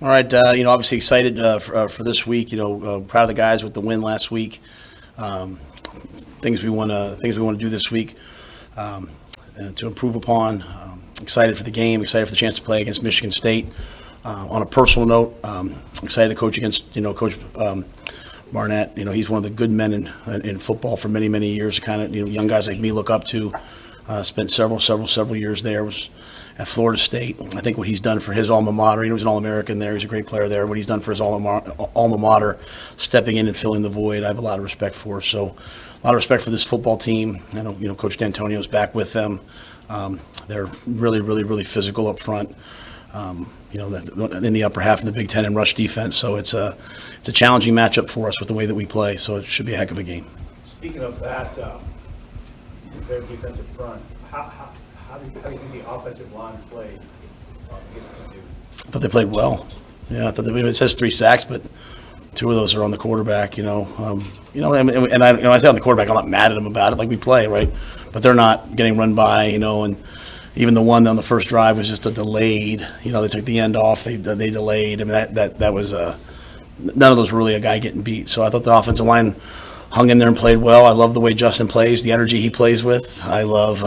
All right, obviously excited for this week. Proud of the guys with the win last week. Things we want to do this week to improve upon. Excited for the game. Excited for the chance to play against Michigan State. On a personal note, excited to coach against Coach Barnett. He's one of the good men in football for many, many years. Kind of young guys like me look up to. Spent several years there. Was at Florida State. I think what he's done for his alma mater, he was an All-American there, he's a great player there. What he's done for his alma mater, stepping in and filling the void, I have a lot of respect for. So a lot of respect for this football team. I know, Coach D'Antonio's back with them. They're really physical up front. In the upper half in the Big Ten in rush defense. So it's a challenging matchup for us with the way that we play. So it should be a heck of a game. Speaking of that, their defensive front, how do you think the offensive line played against Purdue? I thought they played well. Yeah, I thought it says 3 sacks, but 2 of those are on the quarterback. And I say on the quarterback, I'm not mad at them about it. Like we play, right? But they're not getting run by. And even the one on the first drive was just a delayed. They took the end off. They delayed. I mean that was none of those were really a guy getting beat. So I thought the offensive line hung in there and played well. I love the way Justin plays, the energy he plays with. I love.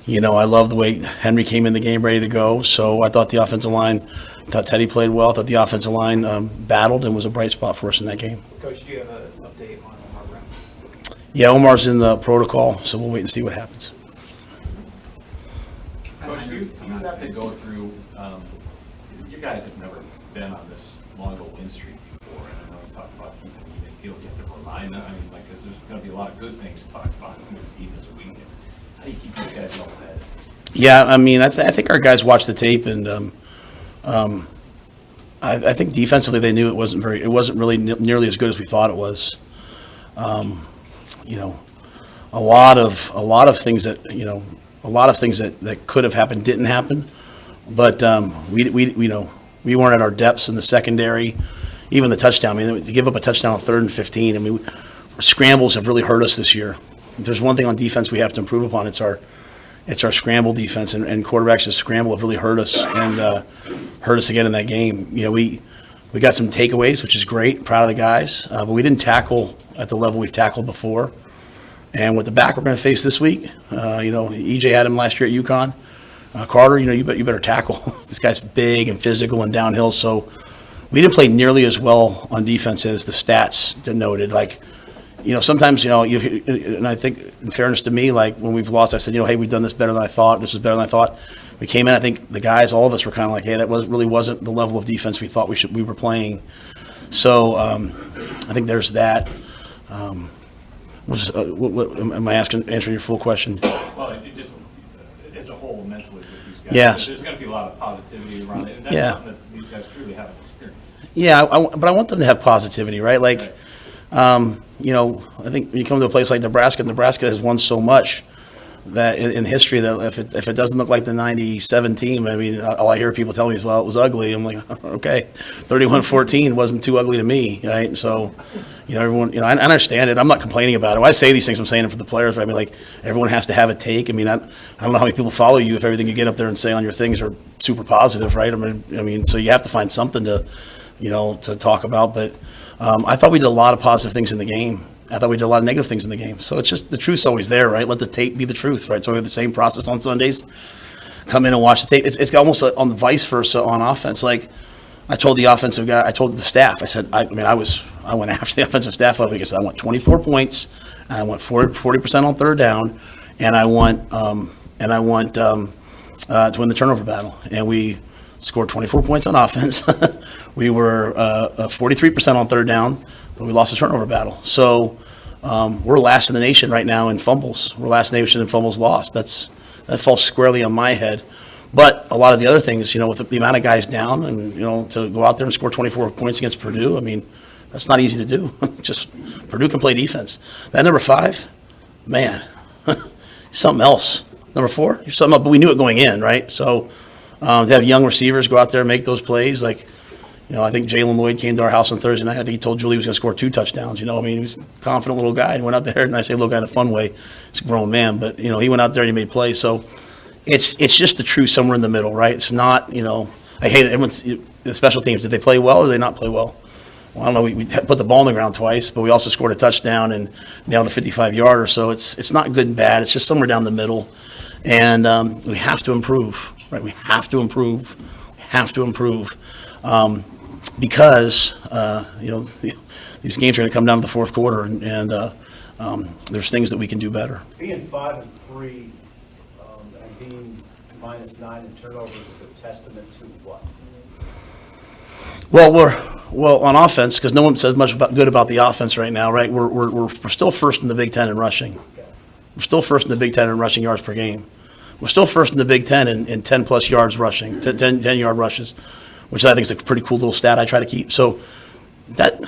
I love the way Henry came in the game ready to go. So I thought the offensive line, I thought Teddy played well. I thought the offensive line battled and was a bright spot for us in that game. Coach, do you have an update on Omar Brown? Yeah, Omar's in the protocol, so we'll wait and see what happens. Coach, you have to go through, you guys have never been on this long of a win streak before, and I know you talked about keeping an even keel. You have to remind them, because there's going to be a lot of good things to talk about in this team this weekend. How do you keep these guys level-headed? Yeah, I think our guys watched the tape, and I think defensively they knew it wasn't really nearly as good as we thought it was. A lot of things that could have happened didn't happen, but we weren't at our depths in the secondary, even the touchdown. To give up a touchdown on 3rd and 15. Scrambles have really hurt us this year. If there's one thing on defense we have to improve upon, it's our scramble defense, and quarterbacks that scramble have really hurt us and hurt us again in that game. We got some takeaways, which is great. Proud of the guys, but we didn't tackle at the level we've tackled before. And with the back we're going to face this week, EJ had him last year at UConn. Carter, you better tackle. This guy's big and physical and downhill, so we didn't play nearly as well on defense as the stats denoted. Sometimes, and I think in fairness to me, when we've lost, I said, hey, we've done this better than I thought. This was better than I thought. We came in, I think the guys, all of us were kind of like, hey, that really wasn't the level of defense we thought we were playing. So I think there's that. What am I answering your full question? Well, it just as a whole mentally with these guys. Yes. There's going to be a lot of positivity around it, and that's something that these guys truly haven't experienced. Yeah, but I want them to have positivity, right? Right. I think when you come to a place like Nebraska has won so much that in history that if it doesn't look like the 97 team, all I hear people tell me is, well, it was ugly. I'm like, okay, 31-14 wasn't too ugly to me, right? So, everyone, I understand it. I'm not complaining about it. When I say these things, I'm saying it for the players. Right? Everyone has to have a take. I don't know how many people follow you if everything you get up there and say on your things are super positive, right? So you have to find something to talk about, but. I thought we did a lot of positive things in the game. I thought we did a lot of negative things in the game. So it's just the truth's always there, right? Let the tape be the truth, right? So we have the same process on Sundays. Come in and watch the tape. It's almost on the vice versa on offense. I told the offensive guy, I told the staff, I said, I went after the offensive staff up because I want 24 points, and I want 40% on 3rd down, and I want to win the turnover battle. And we scored 24 points on offense. We were 43% on 3rd down, but we lost the turnover battle. So we're last in the nation right now in fumbles. We're last in the nation in fumbles lost. That falls squarely on my head. But a lot of the other things, with the amount of guys down and, to go out there and score 24 points against Purdue, that's not easy to do. Just Purdue can play defense. That number 5, man, something else. Number 4, you're something else, but we knew it going in, right? So to have young receivers go out there and make those plays, I think Jalen Lloyd came to our house on Thursday night. I think he told Julie he was going to score 2 touchdowns. He was a confident little guy. He went out there, and I say little guy in a fun way. He's a grown man, but he went out there and he made plays. So it's just the truth somewhere in the middle, right? It's not Like, hey, the special teams, did they play well or did they not play well? Well, I don't know. We put the ball on the ground twice, but we also scored a touchdown and nailed a 55-yarder. So it's not good and bad. It's just somewhere down the middle, and we have to improve. Right? We have to improve. We have to improve because these games are going to come down to the fourth quarter, and there's things that we can do better. Being 5-3 and being -9 in turnovers is a testament to what? Well, on offense, because no one says much good about the offense right now, right? We're still first in the Big Ten in rushing. We're still first in the Big Ten in rushing yards per game. We're still first in the Big Ten in 10-plus yards rushing, 10-yard rushes, which I think is a pretty cool little stat I try to keep. So that,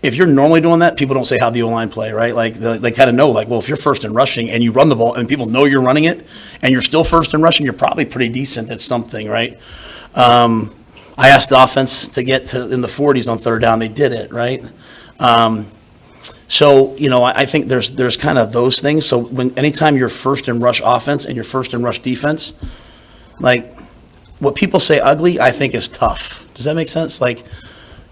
if you're normally doing that, people don't say how the O-line play, right? Like, they kind of know, like, well, if you're first in rushing and you run the ball and people know you're running it and you're still first in rushing, you're probably pretty decent at something, right? I asked the offense to get to in the 40s on third down. They did it, right? So, I think there's kind of those things. So anytime you're first in rush offense and you're first in rush defense, like, what people say ugly, I think is tough. Does that make sense? Like,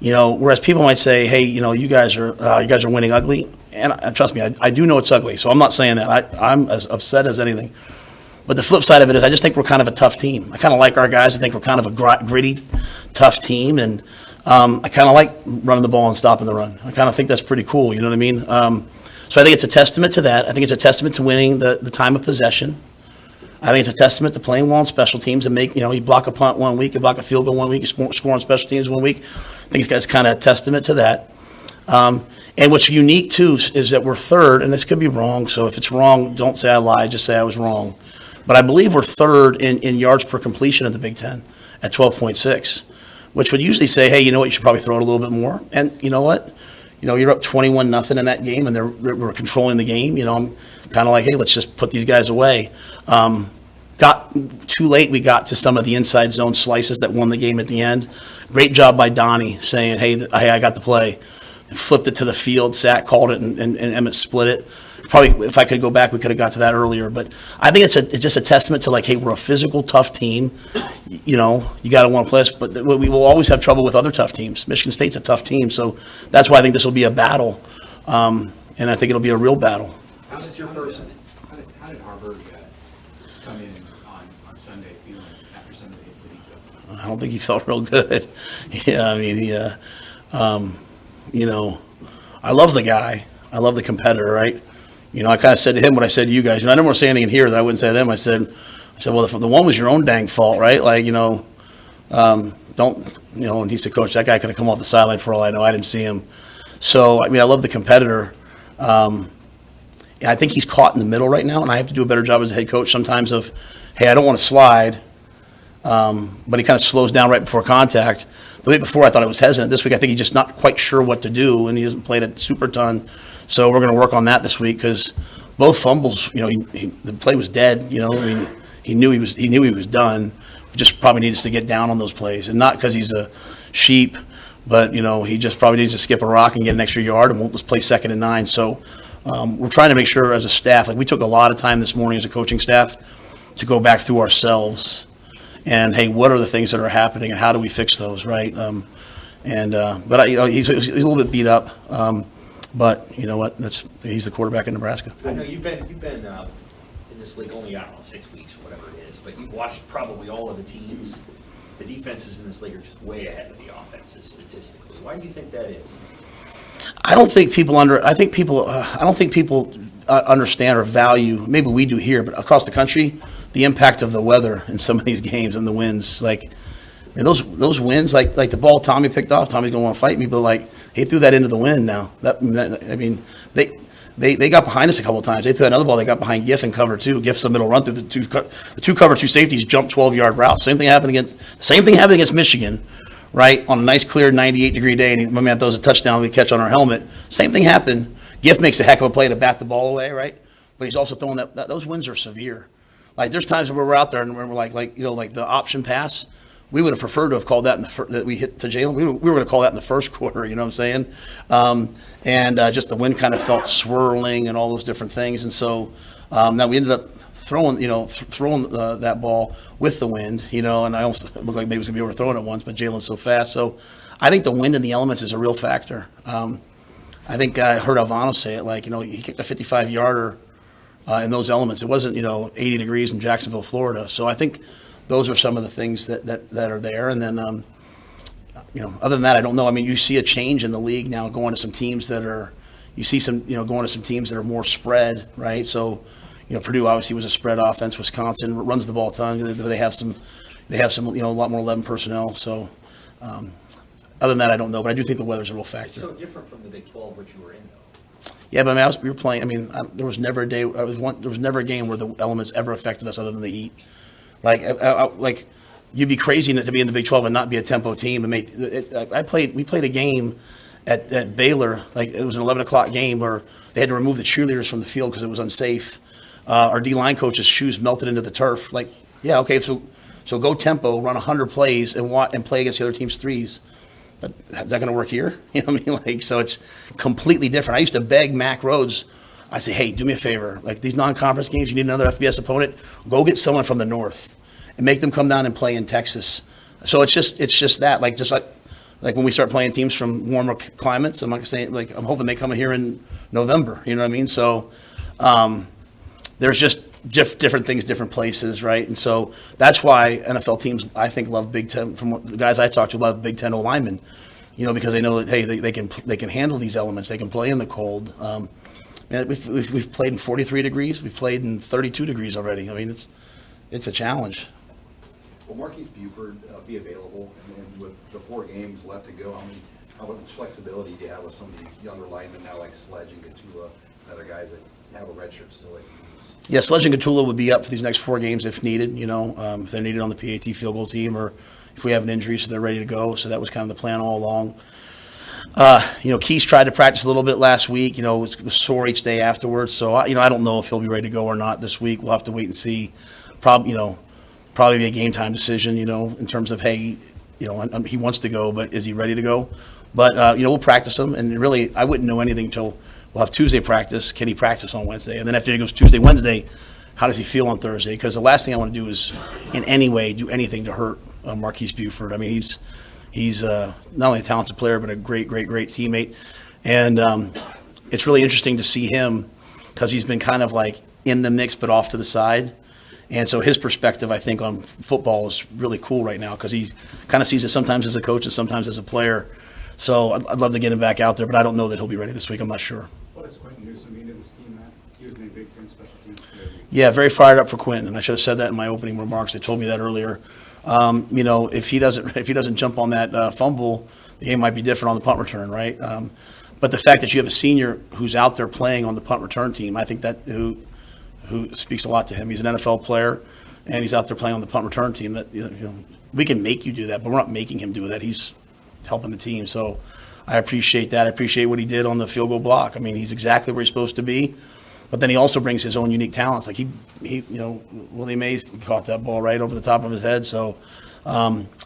whereas people might say, hey, you guys are winning ugly. And trust me, I do know it's ugly. So I'm not saying that. I'm as upset as anything. But the flip side of it is I just think we're kind of a tough team. I kind of like our guys. I think we're kind of a gritty, tough team. And I kind of like running the ball and stopping the run. I kind of think that's pretty cool. You know what I mean? So I think it's a testament to that. I think it's a testament to winning the time of possession. I think it's a testament to playing well on special teams and you block a punt 1 week, you block a field goal 1 week, you score on special teams 1 week. I think it's kind of a testament to that. And what's unique, too, is that we're third, and this could be wrong, so if it's wrong, don't say I lied, just say I was wrong. But I believe we're third in yards per completion in the Big Ten at 12.6, which would usually say, hey, you know what, you should probably throw it a little bit more. And you know what? You're up 21-0 in that game, and we're controlling the game. I'm kind of like, hey, let's just put these guys away. Got too late. We got to some of the inside zone slices that won the game at the end. Great job by Donnie saying, hey, I got the play. And flipped it to the field. Sack called it, and Emmett split it. Probably, if I could go back, we could have got to that earlier. But I think it's just a testament to, like, hey, we're a physical, tough team. You got to want to play us. But we will always have trouble with other tough teams. Michigan State's a tough team. So that's why I think this will be a battle. And I think it'll be a real battle. How did Harburg come in on Sunday feeling after some of the hits that he took? I don't think he felt real good. Yeah, I mean, I love the guy. I love the competitor, right? I kind of said to him what I said to you guys. I didn't want to say anything in here that I wouldn't say to them. I said, well, if the one was your own dang fault, right? Like, don't, and he said, Coach, that guy could have come off the sideline for all I know. I didn't see him. So, I mean, I love the competitor. I think he's caught in the middle right now, and I have to do a better job as a head coach sometimes of, hey, I don't want to slide, but he kind of slows down right before contact. The week before, I thought I was hesitant. This week, I think he's just not quite sure what to do, and he hasn't played a super ton. So we're going to work on that this week because both fumbles, the play was dead. I mean, he knew he was done. We just probably needs to get down on those plays, and not because he's a sheep, but he just probably needs to skip a rock and get an extra yard, and we'll just play 2nd and 9. So we're trying to make sure as a staff, like we took a lot of time this morning as a coaching staff to go back through ourselves and, hey, what are the things that are happening and how do we fix those, right? But he's a little bit beat up. But you know what? He's the quarterback in Nebraska. I know you've been in this league only, I don't know, 6 weeks or whatever it is, but you've watched probably all of the teams. The defenses in this league are just way ahead of the offenses statistically. Why do you think that is? I don't think people understand or value. Maybe we do here, but across the country, the impact of the weather in some of these games and the winds. Like, I mean, those winds, like the ball Tommy picked off. Tommy's gonna want to fight me, but like he threw that into the wind. Now they got behind us a couple of times. They threw another ball. They got behind Giff and cover 2. Giff's a middle run through the two cover 2 safeties jumped 12-yard route. Same thing happened against Michigan, right? On a nice clear 98-degree day, and my man throws a touchdown we catch on our helmet. Same thing happened. Giff makes a heck of a play to bat the ball away, right? But he's also throwing that. Those winds are severe. Like there's times where we're out there and we're like the option pass. We would have preferred to have called that that we hit to Jalen. We were going to call that in the first quarter. You know what I'm saying? Just the wind kind of felt swirling and all those different things. And so now we ended up throwing, that ball with the wind, and I almost looked like maybe it was going to be overthrown at once, but Jalen's so fast. So I think the wind and the elements is a real factor. I think I heard Alvano say it, he kicked a 55-yarder in those elements. It wasn't, 80 degrees in Jacksonville, Florida. So I think those are some of the things that are there. And then, other than that, I don't know. I mean, you see a change in the league now going to some teams that are, going to some teams that are more spread, right? So, Purdue obviously was a spread offense. Wisconsin runs the ball a ton. They have some, a lot more 11 personnel. So, other than that, I don't know. But I do think the weather's a real It's factor. so different from the Big 12, which you were in, though. Yeah, but I mean, we were playing. I mean, there was never a day. There was never a game where the elements ever affected us other than the heat. Like you'd be crazy to be in the Big 12 and not be a tempo team. And we played a game at Baylor. Like it was an 11 o'clock game where they had to remove the cheerleaders from the field because it was unsafe. Our D-line coach's shoes melted into the turf. Like, yeah, okay, so go tempo, run 100 plays, and play against the other team's threes. Is that going to work here? You know what I mean? So it's completely different. I used to beg Mac Rhodes. I say, hey, do me a favor. Like these non-conference games, you need another FBS opponent. Go get someone from the north and make them come down and play in Texas. So it's just that. Like when we start playing teams from warmer climates, I'm not saying I'm hoping they come in here in November. You know what I mean? So there's just different things, different places, right? And so that's why NFL teams, I think, love Big Ten. From what the guys I talk to, love Big Ten O-linemen, because they know that hey, they can handle these elements. They can play in the cold. And we've played in 43 degrees. We've played in 32 degrees already. I mean, it's a challenge. Will Marquise Buford be available? And with the 4 games left to go, how much flexibility do you have with some of these younger linemen now, like Sledge and Gatula, and other guys that have a red shirt still that you use? Yeah, Sledge and Gatula would be up for these next 4 games if needed, if they're needed on the PAT field goal team or if we have an injury so they're ready to go. So that was kind of the plan all along. Keys tried to practice a little bit last week, was sore each day afterwards. So, I don't know if he'll be ready to go or not this week. We'll have to wait and see. Probably be a game time decision, in terms of, hey, he wants to go, but is he ready to go? But, we'll practice him. And really, I wouldn't know anything until we'll have Tuesday practice. Can he practice on Wednesday? And then after he goes Tuesday, Wednesday, how does he feel on Thursday? Because the last thing I want to do is in any way do anything to hurt Marquise Buford. I mean, he's not only a talented player, but a great teammate. And it's really interesting to see him because he's been kind of like in the mix but off to the side. And so his perspective, I think, on football is really cool right now because he kind of sees it sometimes as a coach and sometimes as a player. So I'd love to get him back out there, but I don't know that he'll be ready this week. I'm not sure. What does Quentin Newsom mean to this team, Matt? He was named Big Ten Special Teams Player. Yeah, very fired up for Quentin, and I should have said that in my opening remarks. They told me that earlier. If he doesn't jump on that fumble, the game might be different on the punt return, right? But the fact that you have a senior who's out there playing on the punt return team, I think that who speaks a lot to him. He's an NFL player, and he's out there playing on the punt return team. That we can make you do that, but we're not making him do that. He's helping the team, so I appreciate that. I appreciate what he did on the field goal block. I mean, he's exactly where he's supposed to be. But then he also brings his own unique talents. Like Willie Mays caught that ball right over the top of his head. So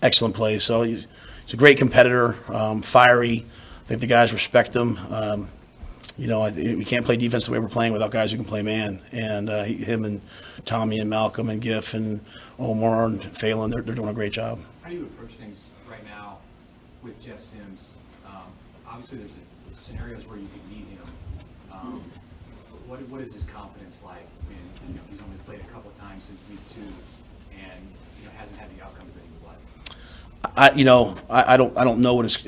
excellent play. So he's a great competitor, fiery. I think the guys respect him. We can't play defense the way we're playing without guys who can play man. And him and Tommy and Malcolm and Giff and Omar and Phelan, they're doing a great job. How do you approach things right now with Jeff Sims? Obviously, there's scenarios where you could need him. What is his confidence like when he's only played a couple of times since week 2 and hasn't had the outcomes that he would like? I don't know what his.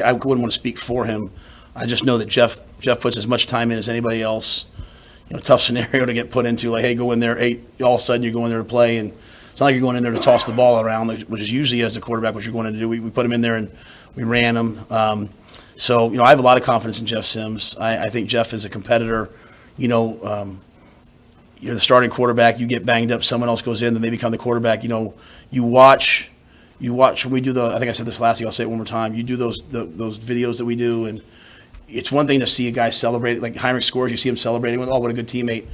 I wouldn't want to speak for him. I just know that Jeff puts as much time in as anybody else. Tough scenario to get put into. Like, hey, go in there. Hey, all of a sudden you're going there to play, and it's not like you're going in there to toss the ball around, which is usually as the quarterback what you're going to do. We put him in there and we ran him. So I have a lot of confidence in Jeff Sims. I think Jeff is a competitor. You're the starting quarterback. You get banged up, someone else goes in, then they become the quarterback. You watch when we do I think I said this last week. I'll say it one more time. You do those videos that we do, and it's one thing to see a guy celebrate, like Heinrich scores. You see him celebrating with, oh, what a good teammate.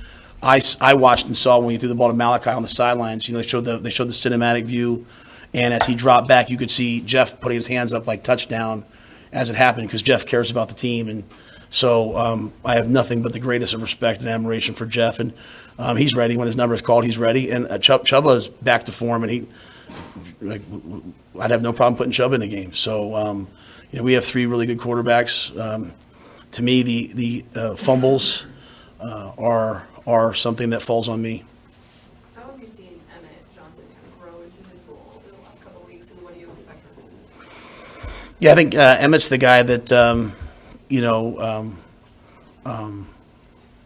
I watched and saw when he threw the ball to Malachi on the sidelines. They showed the cinematic view, and as he dropped back, you could see Jeff putting his hands up like touchdown as it happened because Jeff cares about the team, and So I have nothing but the greatest of respect and admiration for Jeff, and he's ready. When his number is called, he's ready. And Chubba is back to form, and I'd have no problem putting Chubba in the game. So we have three really good quarterbacks. To me, the fumbles are something that falls on me. How have you seen Emmett Johnson kind of grow into his role over the last couple of weeks, and what do you expect from him? Yeah, I think Emmett's the guy that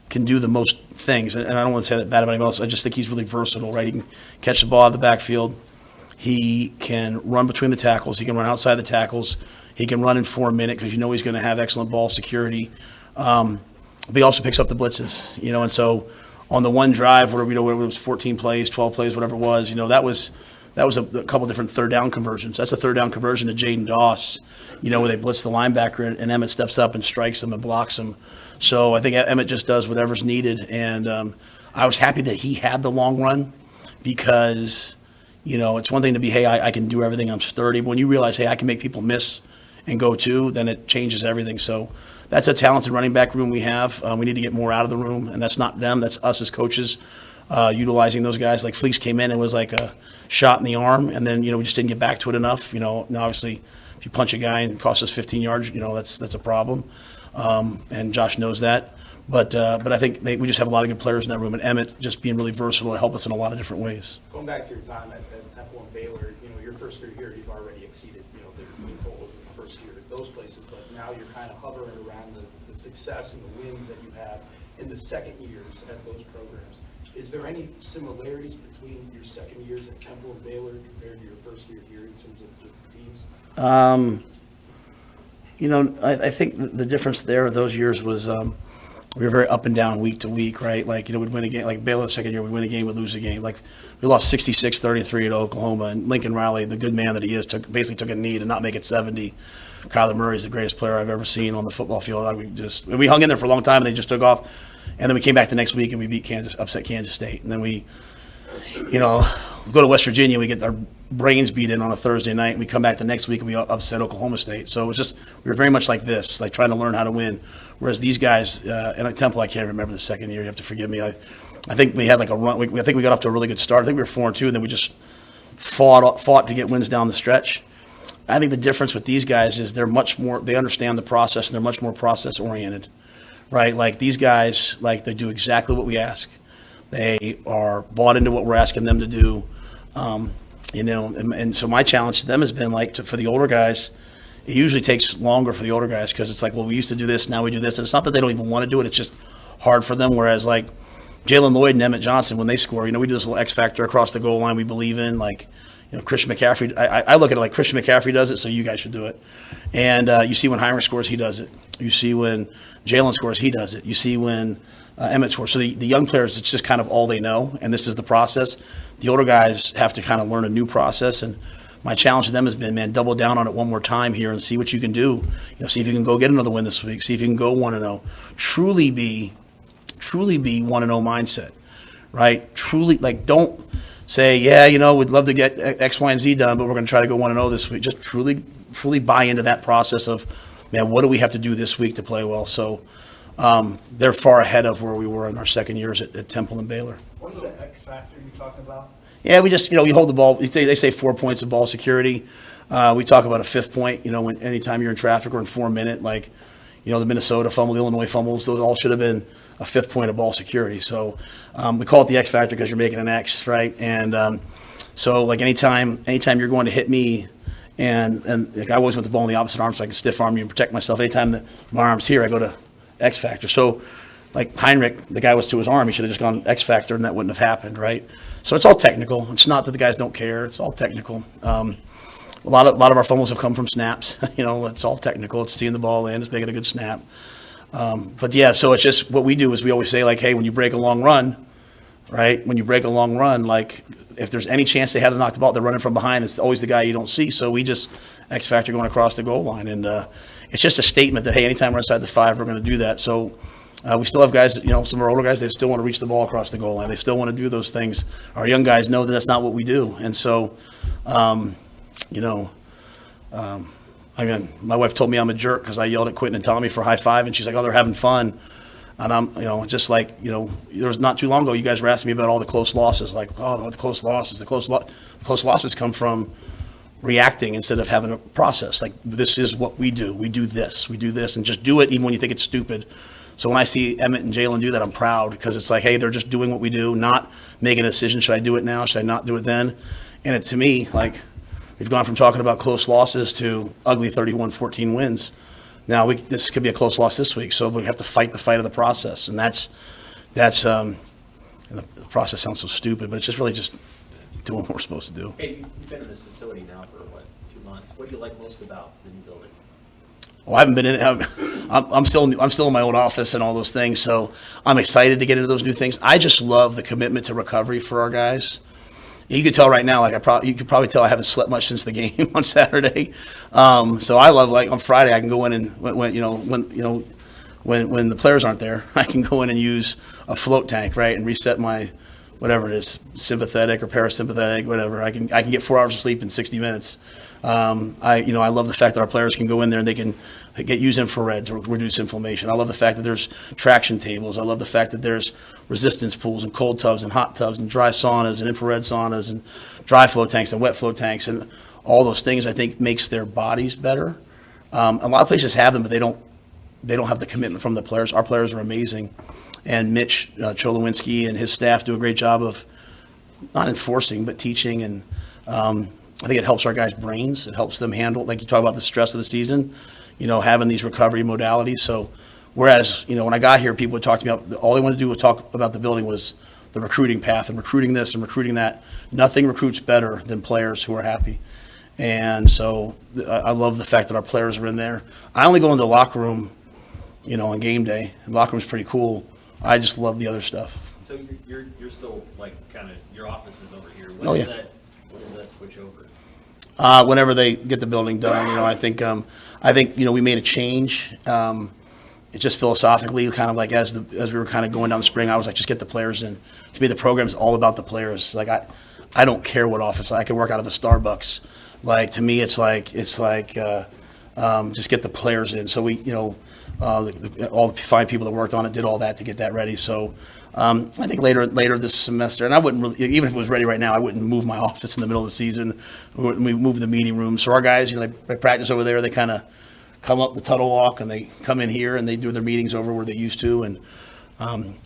can do the most things, and I don't want to say that bad about anyone else. I just think he's really versatile, right? He can catch the ball out of the backfield. He can run between the tackles. He can run outside the tackles. He can run in 4 minutes because he's going to have excellent ball security. But he also picks up the blitzes, and so on the one drive where it was 14 plays, 12 plays, whatever it was, that was a couple different third down conversions. That's a third down conversion to Jaden Doss, where they blitz the linebacker and Emmett steps up and strikes him and blocks him. So I think Emmett just does whatever's needed, and I was happy that he had the long run because, it's one thing to be, hey, I can do everything, I'm sturdy. But when you realize, hey, I can make people miss and go too, then it changes everything. So that's a talented running back room we have. We need to get more out of the room, and that's not them. That's us as coaches utilizing those guys. Like Fleeks came in and was like a shot in the arm, and then we just didn't get back to it enough. Now obviously, if you punch a guy and it costs us 15 yards, that's a problem, and Josh knows that. But I think we just have a lot of good players in that room, and Emmett just being really versatile to help us in a lot of different ways. Going back to your time at Temple and Baylor, your first year here, you've already exceeded, the win totals in the first year at those places, but now you're kind of hovering around the success and the wins that you have in the second years at those programs. Is there any similarities between your second years at Temple and Baylor compared to your first year here in terms of just the teams? I think the difference there those years was we were very up and down week to week, right? Like, we'd win a game. Like Baylor the second year, we'd win a game, we'd lose a game. Like, we lost 66-33 at Oklahoma, and Lincoln Riley, the good man that he is, basically took a knee to not make it 70. Kyler Murray is the greatest player I've ever seen on the football field. We hung in there for a long time, and they just took off. And then we came back the next week, and we upset Kansas State. And then we go to West Virginia, we get our brains beat in on a Thursday night, and we come back the next week and we upset Oklahoma State. So it was just, we were very much like this, like trying to learn how to win. Whereas these guys, and at Temple, I can't remember the second year, you have to forgive me. I think we had like a run, I think we got off to a really good start. I think we were 4-2, and then we just fought to get wins down the stretch. I think the difference with these guys is they understand the process, and they're much more process oriented, right? Like these guys, like they do exactly what we ask. They are bought into what we're asking them to do. And so my challenge to them has been for the older guys, it usually takes longer for the older guys because it's like, well, we used to do this, now we do this. And it's not that they don't even want to do it, it's just hard for them. Whereas like Jalen Lloyd and Emmett Johnson, when they score, we do this little X factor across the goal line we believe in. Like, Christian McCaffrey, I look at it like Christian McCaffrey does it, so you guys should do it. And you see when Heinrich scores, he does it. You see when Jalen scores, he does it. You see when Emmett scores. So the young players, it's just kind of all they know, and this is the process. The older guys have to kind of learn a new process, and my challenge to them has been, man, double down on it one more time here and see what you can do. See if you can go get another win this week. See if you can go 1-0. Truly be 1-0 mindset, right? Truly, don't say, yeah, we'd love to get X, Y, and Z done, but we're going to try to go 1-0 this week. Just truly buy into that process of, man, what do we have to do this week to play well? So they're far ahead of where we were in our second years at Temple and Baylor. What is the X factor you're talking about? Yeah, we just, we hold the ball. They say 4 points of ball security. We talk about a fifth point, when anytime you're in traffic or in 4 minute, the Minnesota fumble, the Illinois fumbles, those all should have been a fifth point of ball security. So we call it the X factor because you're making an X, right? And so anytime you're going to hit me, and I always want the ball in the opposite arm so I can stiff arm you and protect myself. Anytime that my arm's here, I go to X factor. So Heinrich, the guy was to his arm, he should have just gone X factor and that wouldn't have happened, right? So it's all technical. It's not that the guys don't care. It's all technical. A lot of our fumbles have come from snaps. It's all technical. It's seeing the ball in. It's making a good snap. But yeah, so it's just what we do is we always say hey, when you break a long run, right? When you break a long run, if there's any chance they haven't knocked the ball, they're running from behind. It's always the guy you don't see. So we just X factor going across the goal line, and it's just a statement that hey, anytime we're inside the 5, we're going to do that. So. We still have guys, some of our older guys, they still want to reach the ball across the goal line. They still want to do those things. Our young guys know that that's not what we do. And so, I I mean, my wife told me I'm a jerk because I yelled at Quentin and Tommy for high five, and she's like, "Oh, they're having fun." And I'm, just like, there was not too long ago, you guys were asking me about all the close losses, like, oh, the close losses. The close losses come from reacting instead of having a process. Like, this is what we do. We do this, and just do it even when you think it's stupid. So when I see Emmett and Jalen do that, I'm proud because it's like, hey, they're just doing what we do, not making a decision. Should I do it now? Should I not do it then? And to me, like, we've gone from talking about close losses to ugly 31-14 wins. Now this could be a close loss this week, so we have to fight the fight of the process, and that's and the process sounds so stupid, but it's just really just doing what we're supposed to do. Hey, you've been in this facility now for, 2 months. What do you like most about the new building? Well, I haven't been in it. I'm still in my old office and all those things, so I'm excited to get into those new things. I just love the commitment to recovery for our guys. You could tell right now, like you could probably tell I haven't slept much since the game on Saturday. So I love, like, on Friday I can go in and when the players aren't there, I can go in and use a float tank, right, and reset my whatever it is, sympathetic or parasympathetic, whatever. I can get 4 hours of sleep in 60 minutes. I love the fact that our players can go in there and they can use infrared to reduce inflammation. I love the fact that there's traction tables. I love the fact that there's resistance pools and cold tubs and hot tubs and dry saunas and infrared saunas and dry flow tanks and wet flow tanks, and all those things I think makes their bodies better. A lot of places have them, but they don't have the commitment from the players. Our players are amazing, and Mitch Cholowinski and his staff do a great job of not enforcing but teaching, and I think it helps our guys' brains. It helps them handle, like you talk about the stress of the season, having these recovery modalities. So whereas, when I got here, people would talk to me about, all they wanted to do was talk about the building was the recruiting path and recruiting this and recruiting that. Nothing recruits better than players who are happy. And so I love the fact that our players are in there. I only go into the locker room, on game day. The locker room's pretty cool. I just love the other stuff. So you're still, like, kind of, your office is over here. Oh, yeah. When does that switch over? Whenever they get the building done, I think we made a change. It just philosophically, kind of like as we were kind of going down the spring, I was like, just get the players in. To me, the program's all about the players. Like I don't care what office. I can work out of a Starbucks. Like, to me, it's like just get the players in. So we, all the fine people that worked on it did all that to get that ready. So I think later this semester, and I wouldn't really, even if it was ready right now, I wouldn't move my office in the middle of the season. We moved the meeting room. So our guys, they practice over there. They kind of come up the tunnel walk and they come in here and they do their meetings over where they used to. And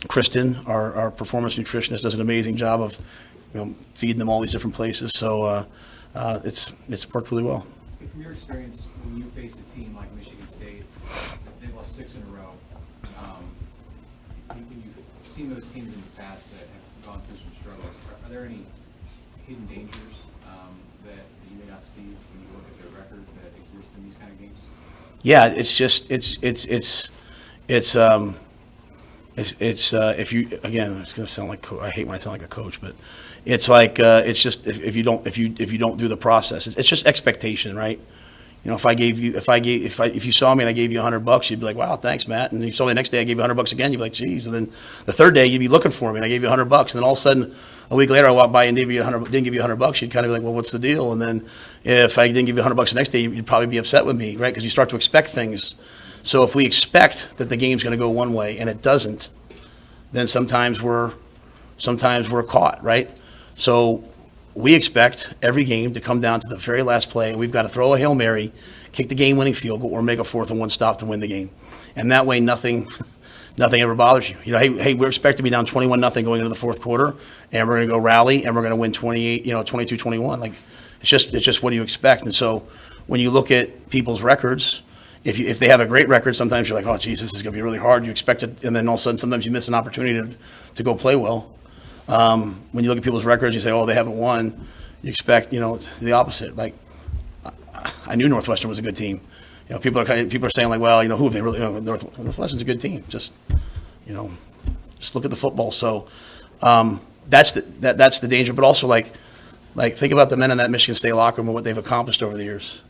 Kristen, our performance nutritionist, does an amazing job of feeding them all these different places. So it's worked really well. From your experience, when you face a team like Michigan State, they've lost 6 in a row. When you've seen those teams in the past that have gone through some struggles, are there any hidden dangers that you may not see when you look at their record that exist in these kind of games? Yeah, it's just if you, again, it's going to sound like I hate when I sound like a coach, but it's like it's just if you don't do the process, it's just expectation, right? If you saw me and I gave you $100, you'd be like, wow, thanks, Matt. And you saw me the next day, I gave you $100 again, you'd be like, geez. And then the third day, you'd be looking for me and I gave you $100. And then all of a sudden, a week later, I walked by and didn't give you $100. You'd kind of be like, well, what's the deal? And then if I didn't give you $100 the next day, you'd probably be upset with me, right? Because you start to expect things. So if we expect that the game's going to go one way and it doesn't, then sometimes we're caught, right? So we expect every game to come down to the very last play, and we've got to throw a Hail Mary, kick the game-winning field goal, or make a 4th and 1 stop to win the game. And that way, nothing ever bothers you. Hey, we're expected to be down 21-0 going into the fourth quarter, and we're going to go rally, and we're going to win 22-21. Like, it's just what do you expect? And so when you look at people's records, if they have a great record, sometimes you're like, oh, geez, this is going to be really hard. You expect it, and then all of a sudden, sometimes you miss an opportunity to go play well. When you look at people's records, you say, oh, they haven't won. You expect, the opposite. Like, I knew Northwestern was a good team. People are saying like, well, who have they really? Northwestern's a good team. Just look at the football. So that's the danger. But also like think about the men in that Michigan State locker room and what they've accomplished over the years.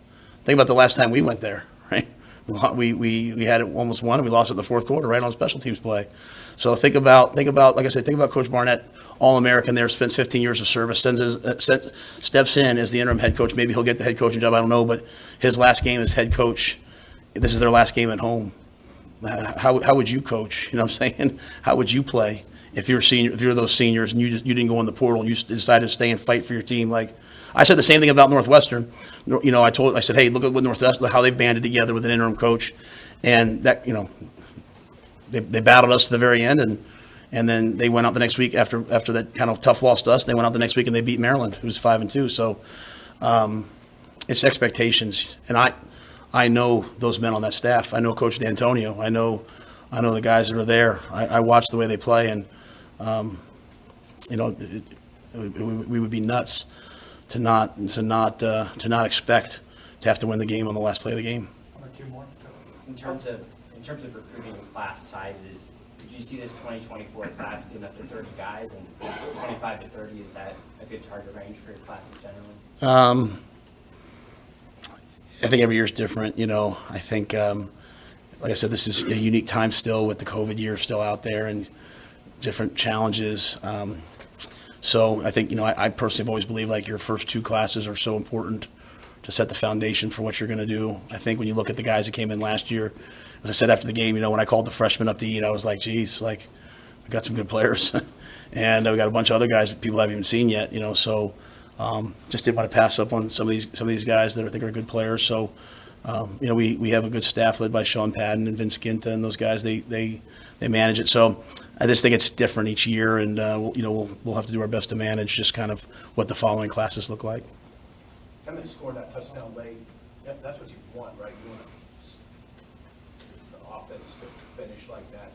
Think about the last time we went there, right? We had it almost won, and we lost it in the fourth quarter, right on special teams play. So think about, like I said, think about Coach Barnett, All-American there, spends 15 years of service, steps in as the interim head coach. Maybe he'll get the head coaching job, I don't know, but his last game as head coach, this is their last game at home. How would you coach? You know what I'm saying? How would you play if you're senior, if you're those seniors and you didn't go in the portal and you decided to stay and fight for your team? Like, I said the same thing about Northwestern. You know, I said, hey, look at what Northwestern, how they banded together with an interim coach, and that, you know, they battled us to the very end, and then they went out the next week after that kind of tough loss to us. They went out the next week and they beat Maryland, who's 5-2. So it's expectations, and I know those men on that staff. I know Coach D'Antonio. I know the guys that are there. I watch the way they play, and you know, we would be nuts to not expect to have to win the game on the last play of the game. One or two more. In terms of recruiting and class sizes, did you see this 2024 class getting up to 30 guys, and 25 to 30, is that a good target range for your classes generally? I think every year is different. You know, I think, like I said, this is a unique time still with the COVID year still out there and different challenges. So I think, you know, I personally have always believed like your first two classes are so important to set the foundation for what you're going to do. I think when you look at the guys that came in last year, as I said after the game, you know, when I called the freshmen up to eat, I was like, geez, like, we got some good players. And we got a bunch of other guys that people haven't even seen yet, you know, so just didn't want to pass up on some of these guys that I think are good players. So, you know, we have a good staff led by Sean Padden and Vince Ginta, and those guys, they manage it. So I just think it's different each year, and we'll have to do our best to manage just kind of what the following classes look like. Emmett scored that touchdown late. That's what you want, right? You want the offense to finish like that.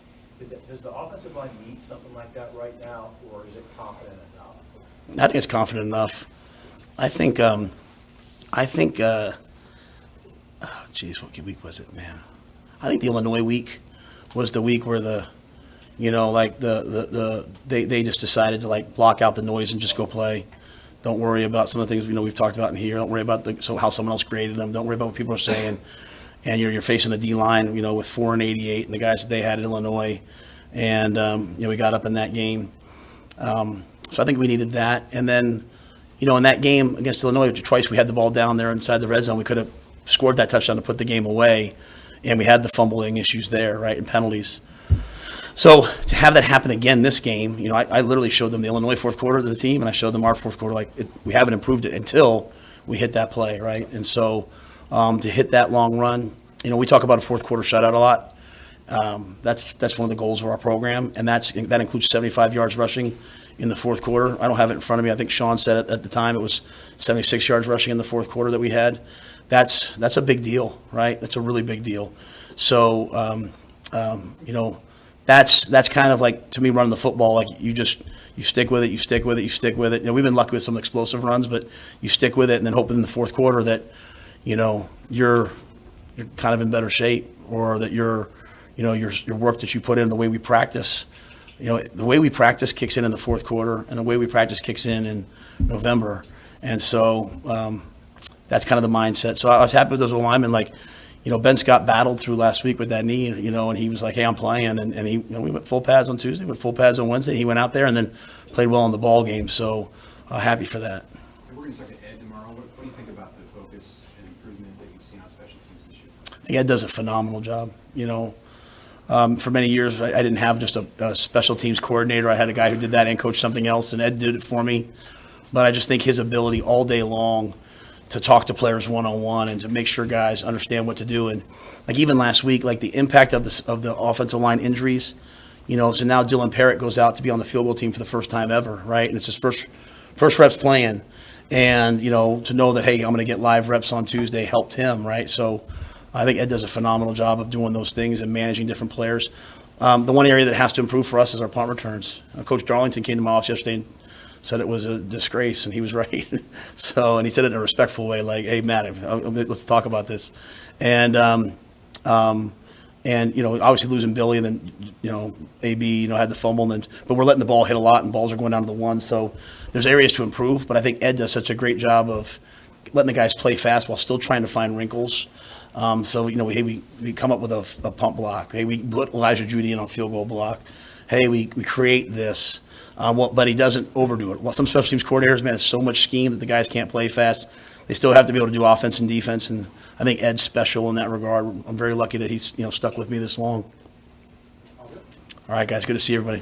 Does the offensive line need something like that right now, or is it confident enough? I think it's confident enough. I think, geez, what week was it, man? I think the Illinois week was the week where they just decided to like block out the noise and just go play. Don't worry about some of the things we've talked about in here. Don't worry about how someone else graded them. Don't worry about what people are saying. And you're facing a D line, with 4-88 and the guys that they had at Illinois, and we got up in that game. So I think we needed that. And then, in that game against Illinois, twice we had the ball down there inside the red zone. We could have scored that touchdown to put the game away, and we had the fumbling issues there, right, and penalties. So to have that happen again this game, I literally showed them the Illinois fourth quarter of the team, and I showed them our fourth quarter. We haven't improved it until we hit that play, right? And so to hit that long run, we talk about a fourth quarter shutout a lot. That's one of the goals of our program, and that includes 75 yards rushing in the fourth quarter. I don't have it in front of me. I think Sean said at the time it was 76 yards rushing in the fourth quarter that we had. That's a big deal, right? That's a really big deal. So, that's kind of like, to me, running the football. Like you stick with it, you stick with it, you stick with it. We've been lucky with some explosive runs, but you stick with it, and then hope in the fourth quarter that you're kind of in better shape, or that your work that you put in, the way we practice. The way we practice kicks in the fourth quarter, and the way we practice kicks in November. And so that's kind of the mindset. So I was happy with those linemen. Ben Scott battled through last week with that knee, and he was like, hey, I'm playing. And he, we went full pads on Tuesday, went full pads on Wednesday. He went out there and then played well in the ball game. So happy for that. And we're going to start to Ed tomorrow. What do you think about the focus and improvement that you've seen on special teams this year? I think Ed does a phenomenal job. For many years, I didn't have just a special teams coordinator. I had a guy who did that and coached something else, and Ed did it for me. But I just think his ability all day long to talk to players one-on-one and to make sure guys understand what to do. And even last week, the impact of the offensive line injuries, so now Dylan Parrott goes out to be on the field goal team for the first time ever, right? And it's his first reps playing. And, to know that, hey, I'm going to get live reps on Tuesday helped him, right? So I think Ed does a phenomenal job of doing those things and managing different players. The one area that has to improve for us is our punt returns. Coach Darlington came to my office yesterday and said it was a disgrace, and he was right. And he said it in a respectful way, like, hey, Matt, let's talk about this. And obviously losing Billy, and then, AB, had the fumble, but we're letting the ball hit a lot, and balls are going down to the one. So there's areas to improve, but I think Ed does such a great job of letting the guys play fast while still trying to find wrinkles. So, you know, hey, we come up with a pump block. Hey, we put Elijah Judy in on field goal block. Hey, we create this, but he doesn't overdo it. Well, some special teams coordinators, man, it's so much scheme that the guys can't play fast. They still have to be able to do offense and defense, and I think Ed's special in that regard. I'm very lucky that he's, you know, stuck with me this long. All right, guys, good to see everybody.